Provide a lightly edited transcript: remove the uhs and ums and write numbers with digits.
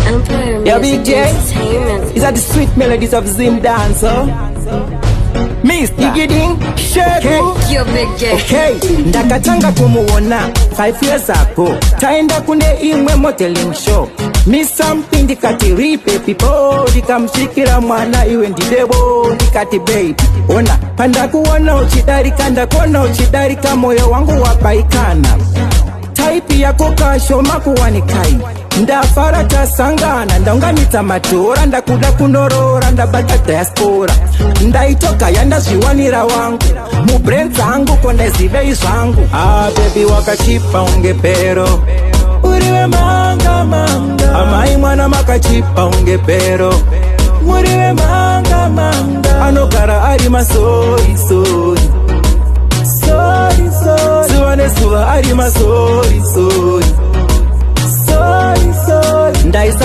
Empire Yo, Big Music J, Entertainment. these are the sweet melodies of Zim Dancer. Mr. Giding, Okay, yo Big J. Okay, ndakatanga kumuona 5 years ago. Taenda kune imwe modeling show. Misa mpindi kati ripe people. Dikamshikira mwana iwe ndidebo. Dikati babe, ona panda kuona uchidari kanda kona uchidari kamoyo wangu wapaikana. Type yako kashoma kuwanikai. Ndafara tasangana, ndaunganita matora, ndakuda kunorora, ndabata diaspora. Ndaitoka yanda zviwanira wangu, mubrain zangu konde zivei zvangu. Ah baby wakachipa ungepero, uriwe manga manga. Amai mwana makachipa ungepero, uriwe manga manga. Anogara ari masori sori, sori sori. Suwane suwa ari masori sori, sori sori. Ndaisa